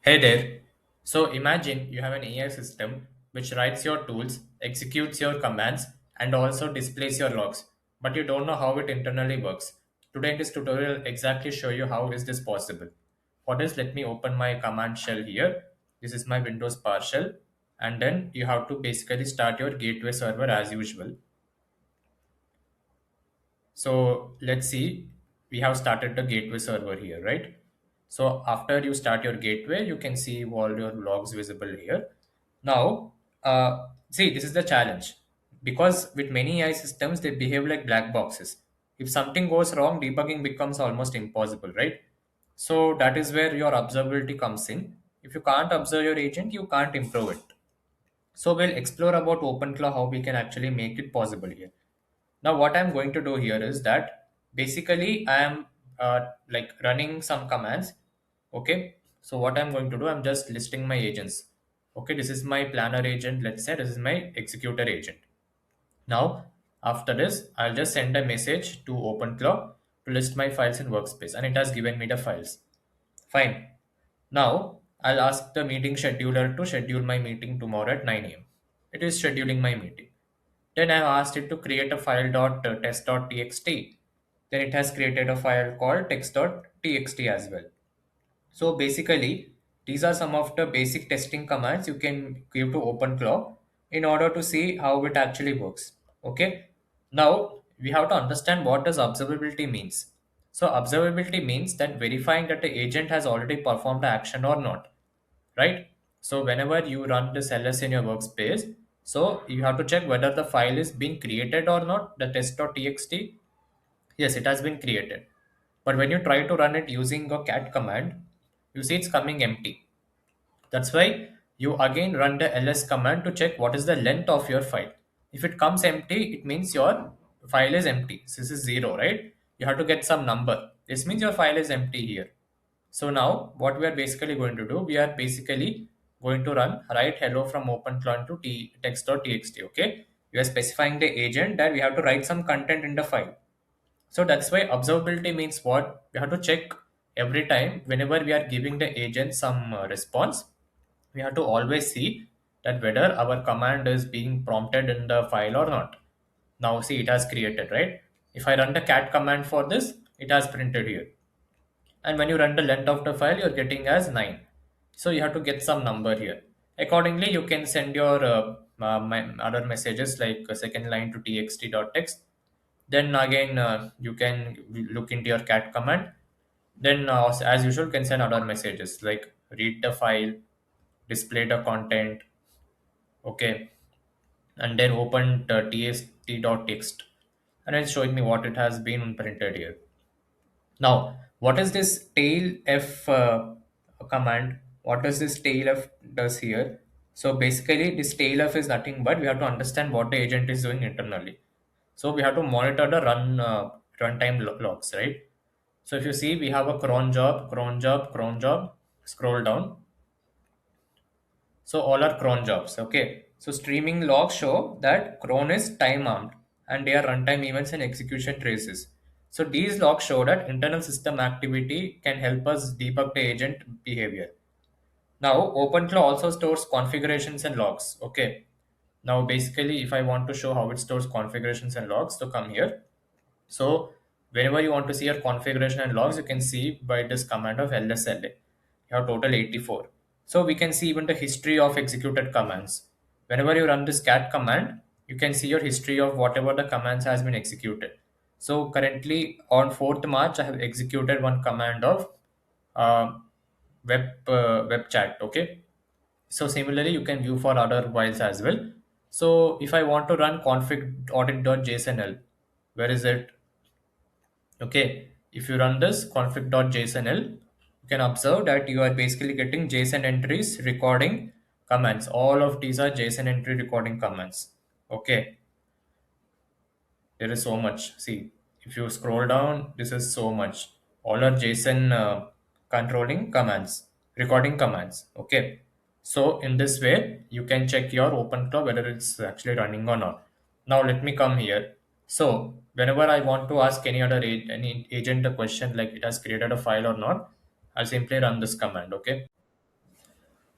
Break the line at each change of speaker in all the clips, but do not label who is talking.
Hey there. So imagine you have an AI system which writes your tools, executes your commands, and also displays your logs, but you don't know how it internally works. Today in this tutorial, exactly show you how is this possible. For this, let me open my command shell here. This is my Windows PowerShell, and then you have to basically start your gateway server as usual. So let's see, we have started the gateway server here, right? So after you start your gateway, you can see all your logs visible here. Now, see, this is the challenge because with many AI systems, they behave like black boxes. If something goes wrong, debugging becomes almost impossible, right? So that is where your observability comes in. If you can't observe your agent, you can't improve it. So we'll explore about OpenClaw how we can actually make it possible here. Now, what I'm going to do here is that basically I am like running some commands. Okay. So what I'm going to do, I'm just listing my agents. Okay. This is my planner agent. Let's say this is my executor agent. Now, after this, I'll just send a message to OpenClaw to list my files in workspace, and it has given me the files. Fine. Now, I'll ask the meeting scheduler to schedule my meeting tomorrow at 9 a.m. It is scheduling my meeting. Then I've asked it to create a file test.txt. Then it has created a file called text.txt as well. So basically, these are some of the basic testing commands you can give to OpenClaw in order to see how it actually works. Okay. Now we have to understand what does observability means. So observability means that verifying that the agent has already performed the action or not, right? So whenever you run this ls in your workspace, so you have to check whether the file is being created or not, the test.txt. Yes, it has been created, but when you try to run it using a cat command, you see it's coming empty. That's why you again run the ls command to check what is the length of your file. If it comes empty, it means your file is empty. So this is 0, right? You have to get some number. This means your file is empty here. So now what we are basically going to do, we are basically going to run write hello from OpenClaw to text.txt. Okay. We are specifying the agent that we have to write some content in the file. So that's why observability means what? We have to check every time whenever we are giving the agent some response. We have to always see that whether our command is being prompted in the file or not. Now see, it has created, right? If I run the cat command for this, it has printed here. And when you run the length of the file, you're getting as 9. So you have to get some number here. Accordingly, you can send your other messages like second line to txt.text. Then again, you can look into your cat command. Then as usual, you can send other messages like read the file, display the content, okay, and then open the txt.text, and it's showing me what it has been printed here. Now, what is this tail f command? What does this tail f does here? So basically, this tail f is nothing but we have to understand what the agent is doing internally. So we have to monitor the runtime logs, right? So if you see, we have a cron job, cron job, cron job. Scroll down. So all are cron jobs. Okay. So streaming logs show that cron is time armed and they are runtime events and execution traces. So these logs show that internal system activity can help us debug the agent behavior. Now OpenClaw also stores configurations and logs. Okay. Now basically if I want to show how it stores configurations and logs, so come here. So whenever you want to see your configuration and logs, you can see by this command of lsla. You have total 84. So we can see even the history of executed commands. Whenever you run this cat command, you can see your history of whatever the commands has been executed. So currently on 4th March, I have executed one command of uh, web chat. Okay. So similarly, you can view for other whiles as well. So if I want to run config audit.jsnl, where is it? Okay, if you run this config.jsnl, you can observe that you are basically getting JSON entries recording commands. All of these are JSON entry recording commands. Okay, there is so much. See, if you scroll down, this is so much. All are JSON controlling commands, recording commands. Okay, so in this way, you can check your OpenClaw whether it's actually running or not. Now let me come here. So whenever I want to ask any other any agent a question like it has created a file or not, I'll simply run this command. Okay.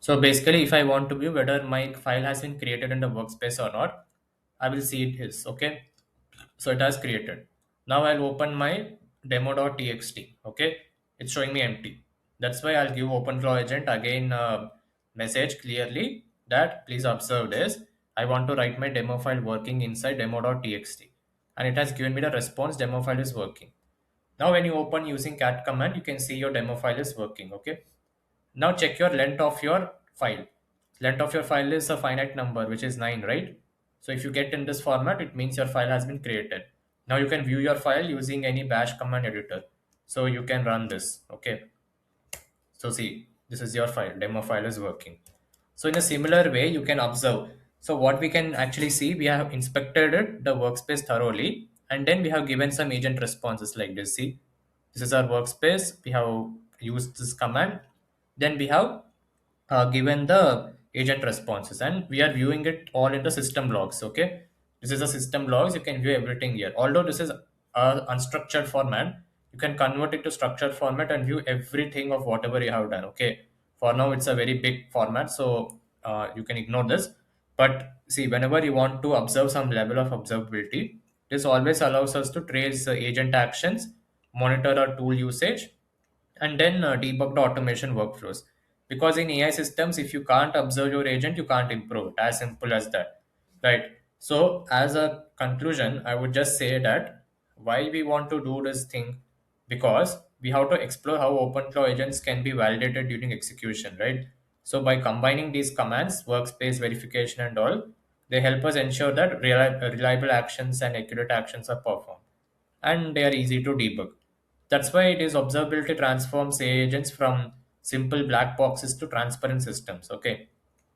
So basically, if I want to view whether my file has been created in the workspace or not, I will see it is okay. So it has created. Now I'll open my demo.txt. Okay, it's showing me empty. That's why I'll give OpenClaw agent again message clearly that please observe this. I want to write my demo file working inside demo.txt, and it has given me the response demo file is working. Now when you open using cat command, you can see your demo file is working. Okay. Now check your length of your file. Length of your file is a finite number, which is 9, right? So if you get in this format, it means your file has been created. Now you can view your file using any bash command editor. So you can run this. Okay. So see, this is your file. Demo file is working. So in a similar way, you can observe. So what we can actually see, we have inspected it, the workspace thoroughly, and then we have given some agent responses like this. See, this is our workspace. We have used this command. Then we have given the agent responses, and we are viewing it all in the system logs. Okay, this is a system logs. You can view everything here. Although this is a unstructured format, you can convert it to structured format and view everything of whatever you have done. Okay, for now it's a very big format, so you can ignore this. But see, whenever you want to observe some level of observability, this always allows us to trace agent actions, monitor our tool usage, and then debug the automation workflows. Because in AI systems, if you can't observe your agent, you can't improve it. As simple as that, right? So, as a conclusion, I would just say that why we want to do this thing, because we have to explore how OpenClaw agents can be validated during execution, right? So, by combining these commands, workspace verification, and all, they help us ensure that reliable actions and accurate actions are performed, and they are easy to debug. That's why it is observability transforms AI agents from simple black boxes to transparent systems. Okay,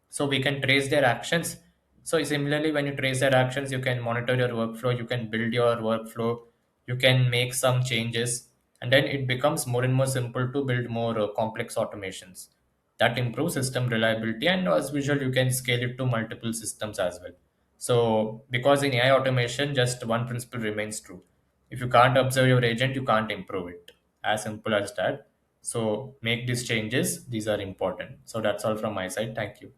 so we can trace their actions. So similarly, when you trace their actions, you can monitor your workflow, you can build your workflow, you can make some changes, and then it becomes more and more simple to build more complex automations that improve system reliability. And as usual, you can scale it to multiple systems as well. So because in AI automation, just one principle remains true: if you can't observe your agent, you can't improve it. As simple as that. So make these changes, these are important. So that's all from my side. Thank you.